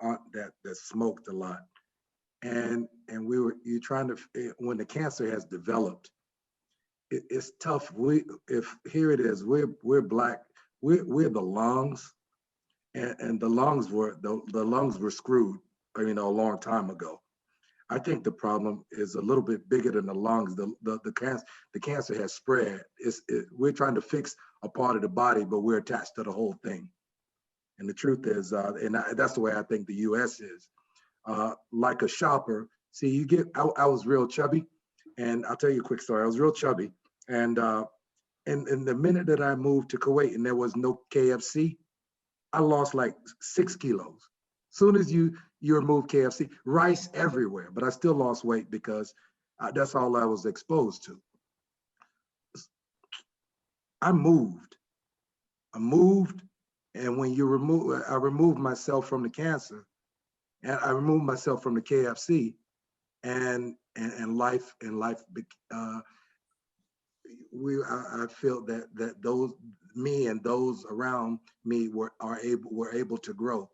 aunt that smoked a lot, and you're trying to, when the cancer has developed, it's tough. Here it is, we're Black, we're the lungs, and the lungs were screwed, a long time ago. I think the problem is a little bit bigger than the lungs. The cancer has spread. We're trying to fix a part of the body, but we're attached to the whole thing. And the truth is, that's the way I think the U.S. is. Like a shopper, see, I was real chubby, and I'll tell you a quick story. I was real chubby, and the minute that I moved to Kuwait and there was no KFC, I lost like 6 kilos. Soon as you remove KFC, rice everywhere, but I still lost weight because that's all I was exposed to. I moved, and when I removed myself from the cancer, and I removed myself from the KFC, and life. I feel that those, me and those around me were able to grow.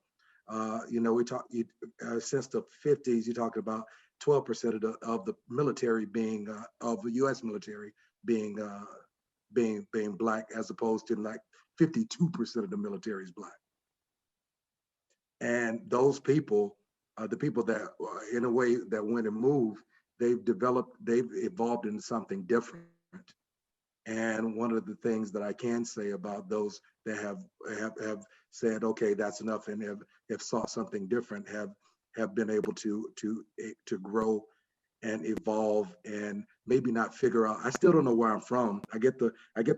We talk since the 50s. You talked about 12% of the military being of the U.S. military being Black, as opposed to like 52% of the military is Black. And those people, the people that in a way that went and moved, they've evolved into something different. And one of the things that I can say about those that have said, okay, that's enough, and have sought something different, have been able to grow and evolve, and maybe not figure out. I still don't know where I'm from. I get the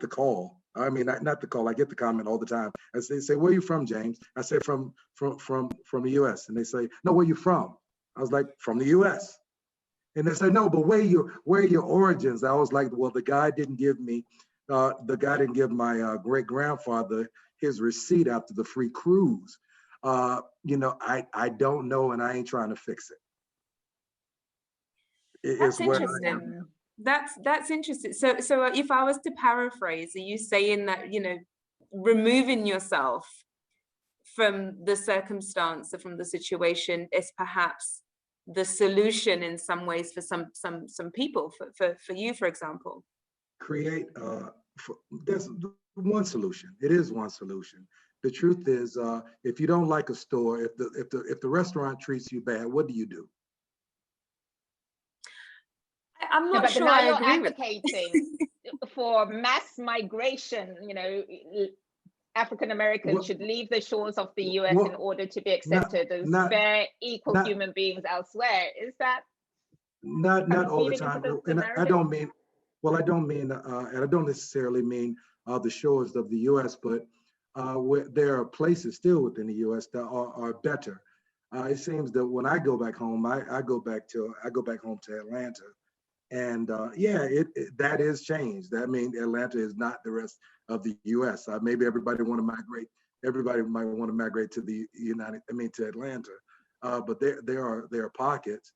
call. I mean, not the call. I get the comment all the time. I say, where are you from, James? I say from the U.S. And they say, no, where are you from? I was like, from the U.S. And they say, no, but where are your origins? I was like, well, the guy didn't give my great grandfather his receipt after the free cruise. You know, I don't know, and I ain't trying to fix it. That's interesting. That's interesting. So if I was to paraphrase, are you saying that, you know, removing yourself from the circumstance or from the situation is perhaps the solution in some ways for some people, for you, for example? Create there's one solution. It is one solution. The truth is, if you don't like a store, if the restaurant treats you bad, what do? I'm not sure I agree with advocating for mass migration. You know, African Americans should leave the shores of the US in order to be accepted as fair, equal human beings elsewhere. Is that not all the time? And I don't mean, and I don't necessarily mean the shores of the US, but there are places still within the US that are better. It seems that when I go back home, I go back home to Atlanta. And that is changed. I mean, Atlanta is not the rest of the U.S. Maybe everybody want to migrate. Everybody might want to migrate to to Atlanta. But there are pockets.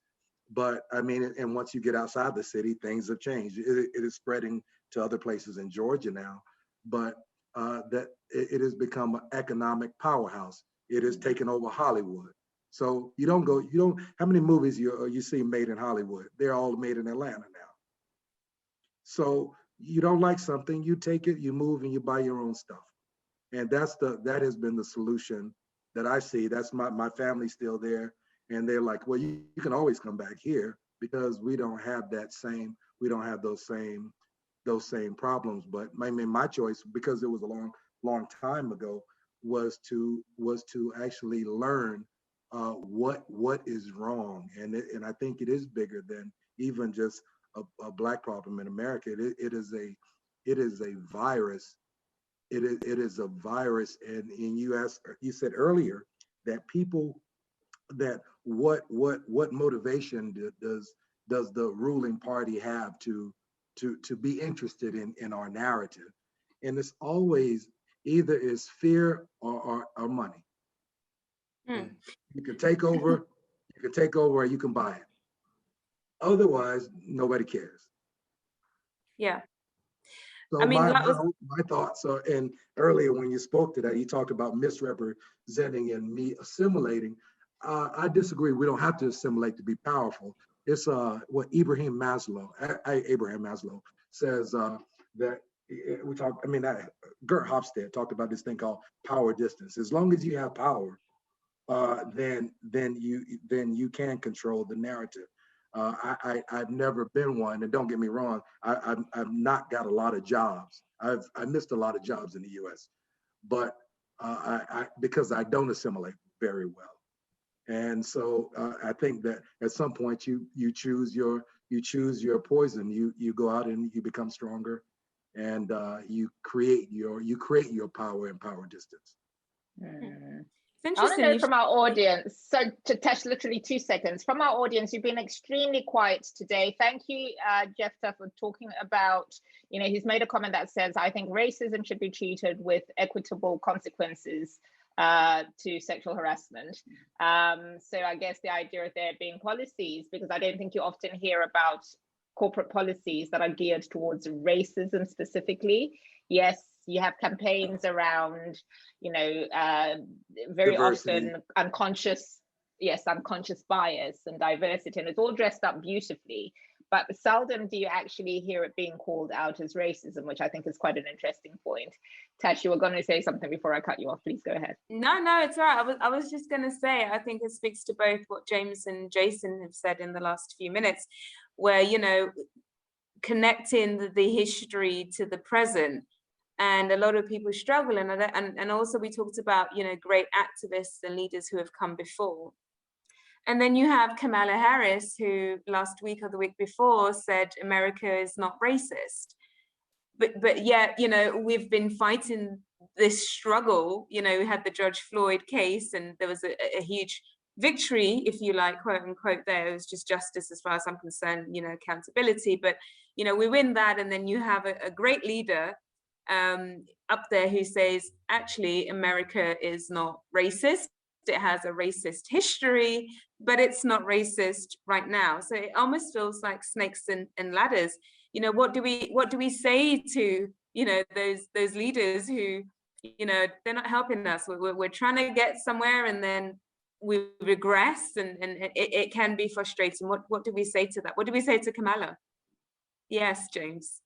But I mean, and once you get outside the city, things have changed. It is spreading to other places in Georgia now. But that it has become an economic powerhouse. It has taken over Hollywood. So how many movies you see made in Hollywood? They're all made in Atlanta now. So you don't like something, you take it, you move, and you buy your own stuff. And that has been the solution that I see. That's my family's still there. And they're like, well, you can always come back here because we don't have those same problems. But I mean, my choice, because it was a long time ago, was to actually learn what is wrong, and I think it is bigger than even just a Black problem in America. It is a virus. It is a virus, and you said earlier that people that what motivation does the ruling party have to be interested in our narrative, and it's always either is fear or money. You can take over, or you can buy it. Otherwise, nobody cares. Yeah. So my thoughts are, and earlier when you spoke to that, you talked about misrepresenting and me assimilating. I disagree. We don't have to assimilate to be powerful. It's what Abraham Maslow says that we talk. I mean, Gert Hofstede talked about this thing called power distance. As long as you have power, then you can control the narrative. I've never been one, and don't get me wrong, I've not got a lot of jobs. I missed a lot of jobs in the U.S., but because I don't assimilate very well, and so I think that at some point you choose your poison. You go out and you become stronger, and you create your power and power distance. I want to know from our audience, so to touch literally 2 seconds, from our audience, you've been extremely quiet today. Thank you, Jephthah, for talking about, he's made a comment that says, I think racism should be treated with equitable consequences to sexual harassment. So I guess the idea of there being policies, because I don't think you often hear about corporate policies that are geared towards racism specifically. Yes, you have campaigns around, very diversity. Often unconscious bias and diversity, and it's all dressed up beautifully. But seldom do you actually hear it being called out as racism, which I think is quite an interesting point. Tash, you were going to say something before I cut you off. Please go ahead. No, it's all right. I was just going to say, I think it speaks to both what James and Jason have said in the last few minutes. where, you know, connecting the history to the present. And a lot of people struggle. And also we talked about, you know, great activists and leaders who have come before. And then you have Kamala Harris, who last week or the week before said America is not racist. But yet, you know, we've been fighting this struggle. You know, we had the George Floyd case, and there was a huge victory, if you like, quote unquote, there. It was just justice as far as I'm concerned, you know, accountability. But, you know, we win that, and then you have a great leader up there who says, actually, America is not racist. It has a racist history, but it's not racist right now. So it almost feels like snakes and ladders. You know, what do we say to, you know, those leaders who, you know, they're not helping us. We're trying to get somewhere, and then we regress, and it can be frustrating. What do we say to that? What do we say to Kamala? Yes, James.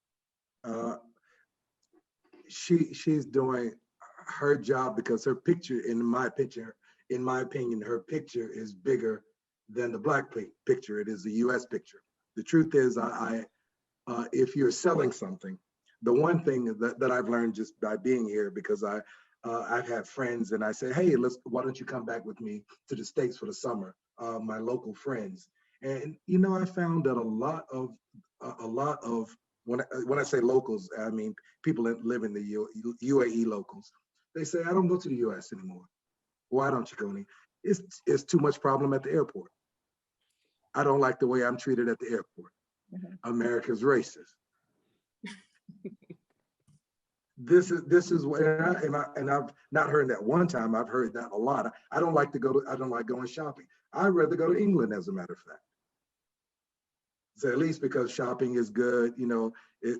She's doing her job, because her picture, in my opinion, her picture is bigger than the Black picture. It is the U.S. picture. The truth is, if you're selling something, the one thing that I've learned just by being here, because I've had friends, and I say, hey, why don't you come back with me to the States for the summer? My local friends, and you know, I found that a lot of when I say locals, I mean people that live in the UAE locals. They say, I don't go to the U.S. anymore. Why don't you go any? It's too much problem at the airport. I don't like the way I'm treated at the airport. America's racist. This is what, and I've not heard that one time. I've heard that a lot. I don't like going shopping. I'd rather go to England, as a matter of fact. So at least because shopping is good, you know,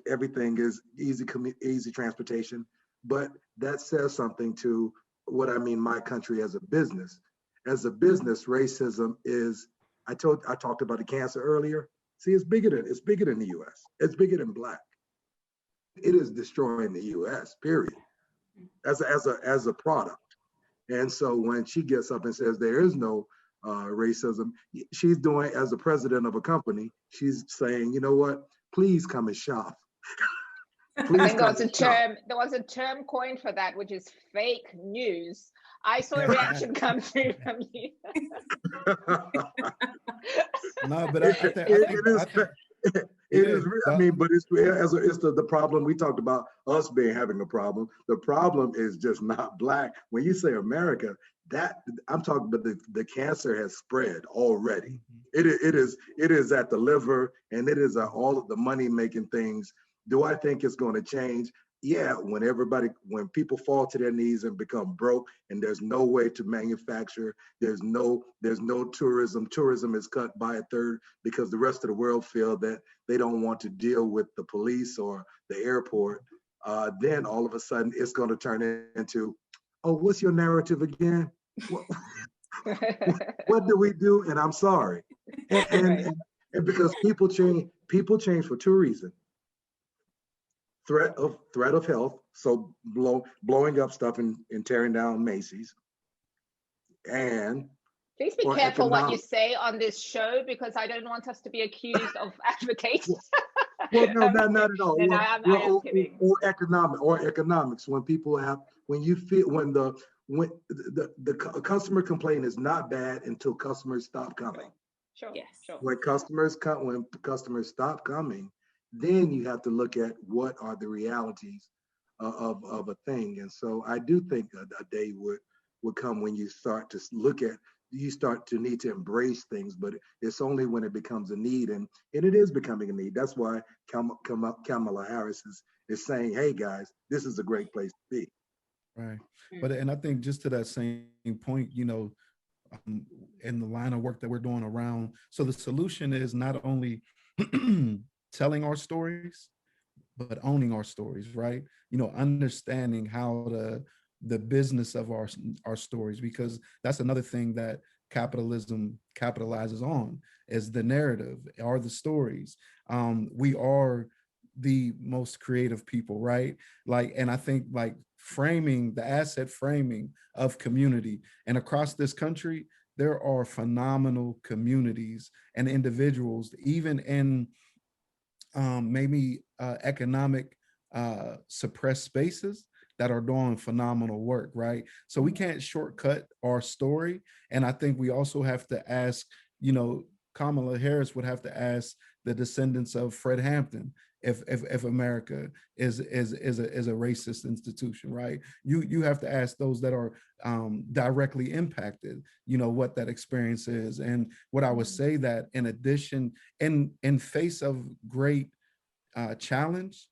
everything is easy transportation. But that says something to what I mean, my country as a business. As a business, racism is, I talked about the cancer earlier. See, it's bigger than the US. It's bigger than Black. It is destroying the US, period, as a product. And so when she gets up and says there is no racism, she's doing, as a president of a company, she's saying, you know what, please come and shop. Please. I think there was a term coined for that, which is fake news. I saw a reaction come through from you. No, but I think it is. I mean, but it's the problem. We talked about us having a problem. The problem is just not Black. When you say America, that I'm talking about, the cancer has spread already. It is at the liver, and it is all of the money making things. Do I think it's going to change? Yeah, when people fall to their knees and become broke, and there's no way to manufacture, there's no tourism. Tourism is cut by a third because the rest of the world feel that they don't want to deal with the police or the airport. Then all of a sudden it's going to turn into, oh, what's your narrative again? What do we do? And I'm sorry. And because people change for two reasons. Threat of health, so blowing up stuff and tearing down Macy's. And please be careful what you say on this show, because I don't want us to be accused of advocating. Well, no, not at all. Or economics. When the customer complaint is not bad until customers stop coming. Sure. Yes. Sure. When customers stop coming, then you have to look at what are the realities of a thing. And so I do think a day would come when you start to need to embrace things, but it's only when it becomes a need, and it is becoming a need. That's why Kamala Harris is saying, hey guys, this is a great place to be. Right. But, and I think just to that same point, you know, in the line of work that we're doing around, so the solution is not only telling our stories, but owning our stories, right? You know, understanding how the business of our stories, because that's another thing that capitalism capitalizes on, is the narrative, are the stories. We are the most creative people, right? And I think the asset framing of community, and across this country, there are phenomenal communities and individuals, even in maybe economic suppressed spaces, that are doing phenomenal work, right? So we can't shortcut our story. And I think we also have to ask, you know, Kamala Harris would have to ask the descendants of Fred Hampton if America is a racist institution, right? You have to ask those that are directly impacted, you know, what that experience is. And what I would say that in addition, in face of great challenge,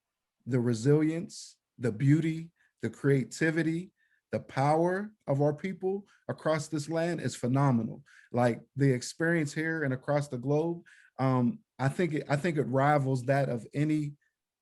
the resilience, the beauty, the creativity, the power of our people across this land is phenomenal. Like the experience here and across the globe, I think it rivals that of any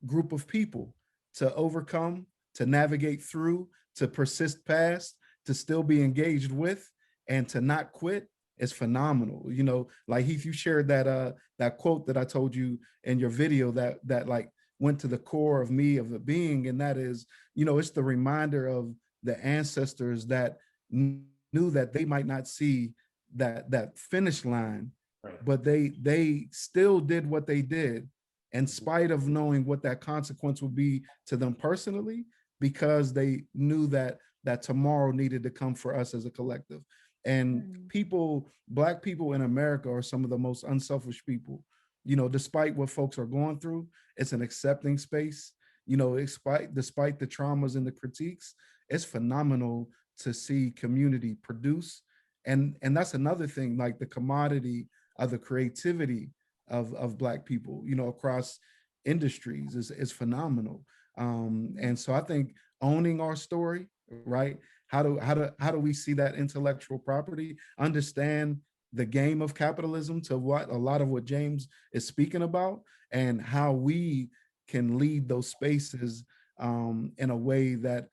group of people to overcome, to navigate through, to persist past, to still be engaged with, and to not quit is phenomenal. You know, like Heath, you shared that quote that I told you in your video that like went to the core of me, of the being, and that is, you know, it's the reminder of the ancestors that knew that they might not see that finish line, right, but they still did what they did in spite of knowing what that consequence would be to them personally, because they knew that tomorrow needed to come for us as a collective. And people, Black people in America are some of the most unselfish people. You know, despite what folks are going through, it's an accepting space. You know, despite the traumas and the critiques, it's phenomenal to see community produce. And that's another thing, like the commodity of the creativity of Black people, you know, across industries is phenomenal. And so I think owning our story, right? How do we see that intellectual property, understand the game of capitalism, to what a lot of what James is speaking about, and how we can lead those spaces in a way that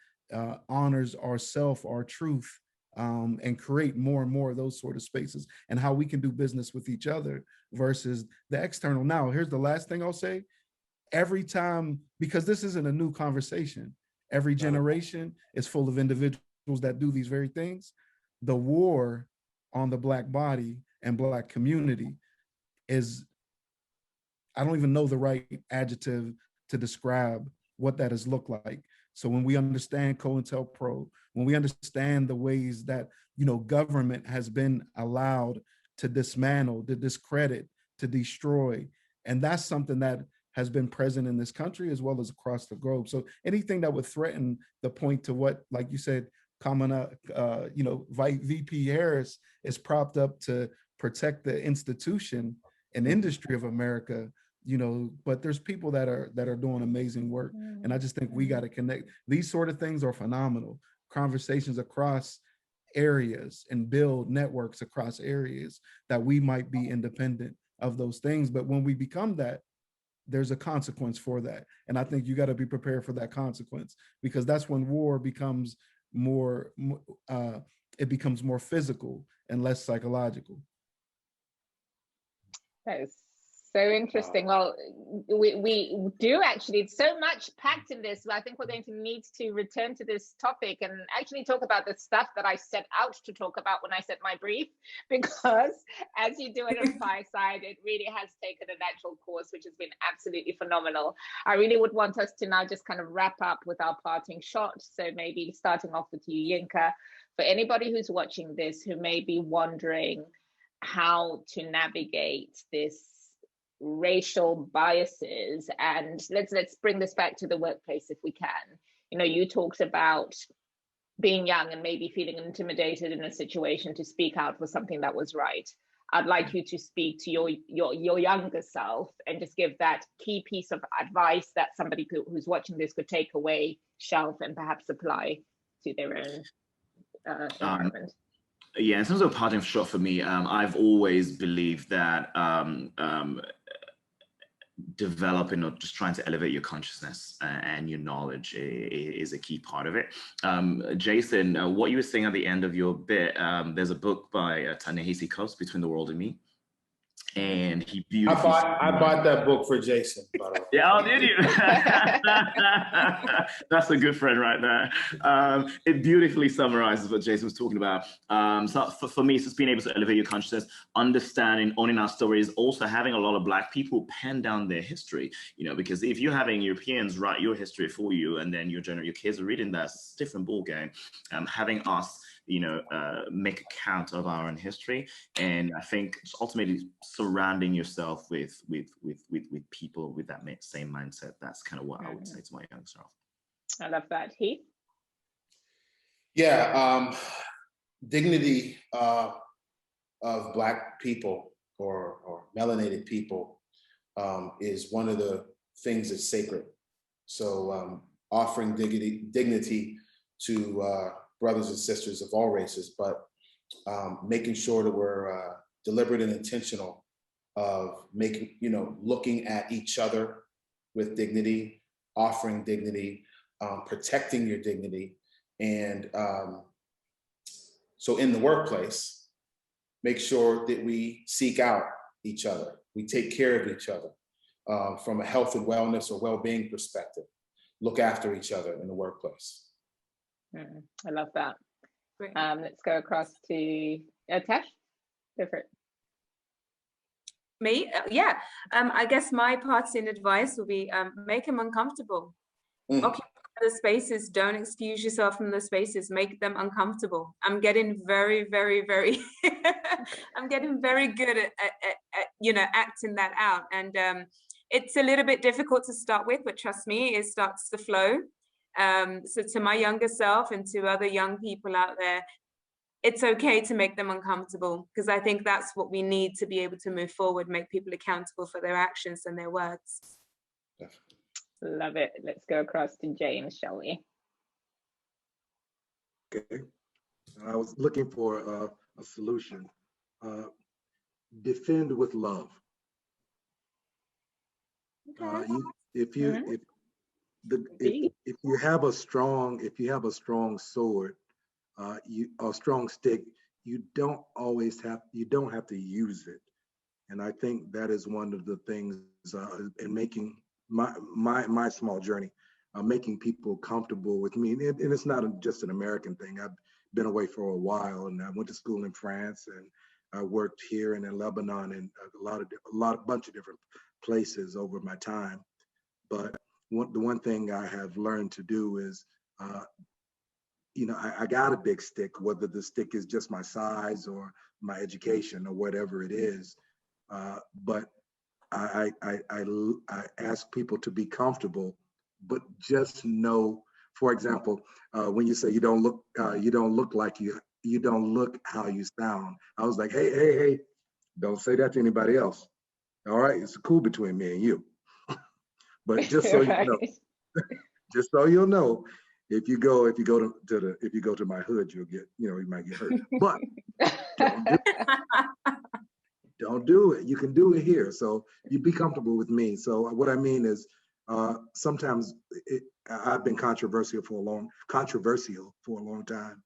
honors ourself, our truth, and create more and more of those sort of spaces, and how we can do business with each other versus the external. Now, here's the last thing I'll say. Every time, because this isn't a new conversation, every generation is full of individuals that do these very things. The war on the Black body and Black community is, I don't even know the right adjective to describe what that has looked like. So when we understand COINTELPRO, when we understand the ways that, you know, government has been allowed to dismantle, to discredit, to destroy, and that's something that has been present in this country as well as across the globe. So anything that would threaten the point to what, like you said, Kamala, you know, VP Harris is propped up to protect the institution and industry of America, you know, but there's people that are doing amazing work. And I just think we got to connect. These sort of things are phenomenal. Conversations across areas and build networks across areas that we might be independent of those things. But when we become that, there's a consequence for that. And I think you got to be prepared for that consequence, because that's when war becomes more, it becomes more physical and less psychological. That is so interesting. Well, we do actually, it's so much packed in this. I think we're going to need to return to this topic and actually talk about the stuff that I set out to talk about when I set my brief, because as you do it on Fireside, it really has taken a natural course, which has been absolutely phenomenal. I really would want us to now just kind of wrap up with our parting shot. So maybe starting off with you, Yinka, for anybody who's watching this who may be wondering how to navigate this racial biases, and let's bring this back to the workplace if we can. You know, you talked about being young and maybe feeling intimidated in a situation to speak out for something that was right. I'd like you to speak to your younger self and just give that key piece of advice that somebody who's watching this could take away, shelf, and perhaps apply to their own environment. Yeah, in terms of parting shot for me, I've always believed that developing or just trying to elevate your consciousness and your knowledge is a key part of it. Jason, what you were saying at the end of your bit, there's a book by Ta-Nehisi Coates, Between the World and Me. and he I beautifully. bought that book for Jason. Yeah, oh, did you? That's a good friend right there. It beautifully summarizes what Jason was talking about. So for me, it's just being able to elevate your consciousness, understanding, owning our stories, also having a lot of Black people pen down their history, because if you're having Europeans write your history for you and then your kids are reading that, it's a different ballgame. Having us make account of our own history, and I think ultimately surrounding yourself with people with that same mindset. That's kind of what I would say to my young self. I love that. Heath? Yeah, dignity of Black people or melanated people is one of the things that's sacred. So offering dignity to brothers and sisters of all races, but making sure that we're deliberate and intentional of looking at each other with dignity, offering dignity, protecting your dignity. And so in the workplace, make sure that we seek out each other. We take care of each other from a health and wellness or well-being perspective. Look after each other in the workplace. I love that. Let's go across to Tash. Go for it. Me? Yeah. I guess my parting advice will be make them uncomfortable. Occupy the spaces. Don't excuse yourself from the spaces. Make them uncomfortable. I'm getting very, very, very. I'm getting very good at acting that out, and it's a little bit difficult to start with, but trust me, it starts to flow. So to my younger self and to other young people out there, it's okay to make them uncomfortable, because I think that's what we need to be able to move forward, make people accountable for their actions and their words. Love it. Let's go across to James, shall we? Okay. I was looking for a solution. Defend with love. Okay. If you have a strong sword, a strong stick, you don't have to use it. And I think that is one of the things in making my small journey, making people comfortable with me. And it's not just an American thing. I've been away for a while, and I went to school in France, and I worked here and in Lebanon and a bunch of different places over my time. But the one thing I have learned to do is, I got a big stick, whether the stick is just my size or my education or whatever it is. But I ask people to be comfortable, but just know, for example, when you say you don't look like you don't look how you sound. I was like, hey, don't say that to anybody else. All right, it's cool between me and you. But just so you know, just so you'll know, if you go to my hood, you'll get, you might get hurt. But don't do it. You can do it here. So you be comfortable with me. So what I mean is, sometimes I've been controversial for a long time.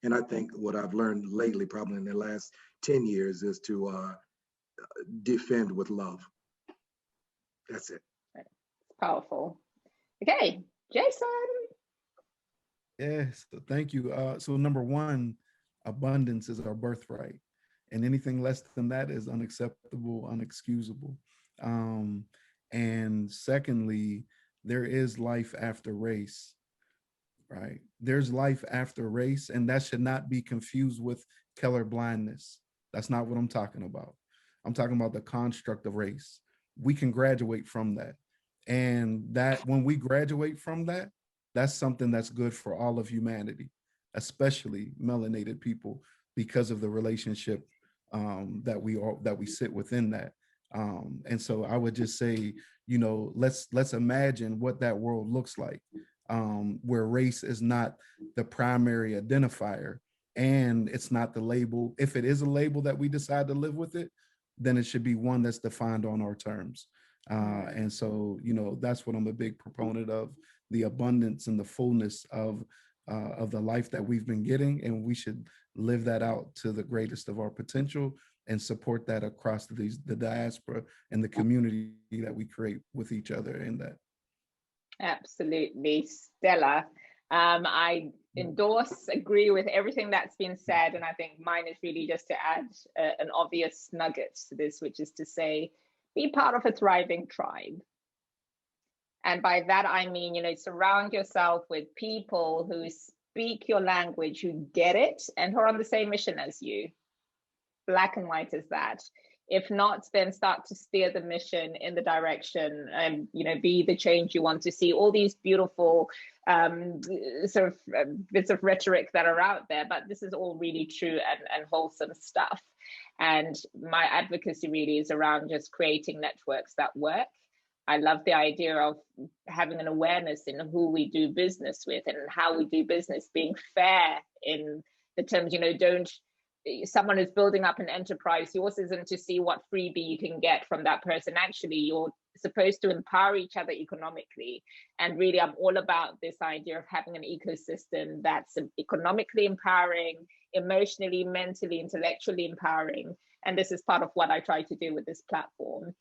And I think what I've learned lately, probably in the last 10 years, is to defend with love. That's it. Powerful. Okay, Jason. Yes, thank you. So number one, abundance is our birthright, and anything less than that is unacceptable, unexcusable. And secondly, there is life after race, right? There's life after race, and that should not be confused with color blindness. That's not what I'm talking about. I'm talking about the construct of race. We can graduate from that. And that when we graduate from that, that's something that's good for all of humanity, especially melanated people, because of the relationship that we sit within that. And so I would just say, let's imagine what that world looks like, where race is not the primary identifier, and it's not the label. If it is a label that we decide to live with it, then it should be one that's defined on our terms. And so, that's what I'm a big proponent of, the abundance and the fullness of the life that we've been getting, and we should live that out to the greatest of our potential, and support that across the diaspora and the community that we create with each other in that. Absolutely, Stella. I endorse, agree with everything that's been said, and I think mine is really just to add an obvious nugget to this, which is to say, be part of a thriving tribe. And by that, I mean, surround yourself with people who speak your language, who get it, and who are on the same mission as you. Black and white is that. If not, then start to steer the mission in the direction and, be the change you want to see. All these beautiful sort of bits of rhetoric that are out there, but this is all really true and wholesome stuff. And my advocacy really is around just creating networks that work. I love the idea of having an awareness in who we do business with and how we do business, being fair in the terms, someone who's building up an enterprise, yours isn't to see what freebie you can get from that person. Actually, you're supposed to empower each other economically. And really, I'm all about this idea of having an ecosystem that's economically empowering, emotionally, mentally, intellectually empowering. And this is part of what I try to do with this platform.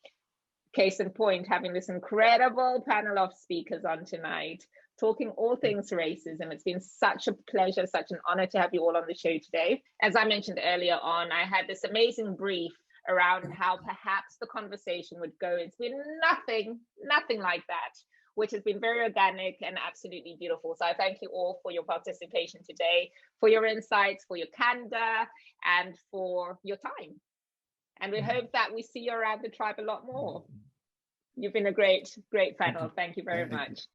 Case in point, having this incredible panel of speakers on tonight, talking all things racism. It's been such a pleasure, such an honor to have you all on the show today. As I mentioned earlier on, I had this amazing brief around how perhaps the conversation would go. It's been nothing like that, which has been very organic and absolutely beautiful. So I thank you all for your participation today, for your insights, for your candor, and for your time. And we hope that we see you around the tribe a lot more. You've been a great panel. Thank you very much.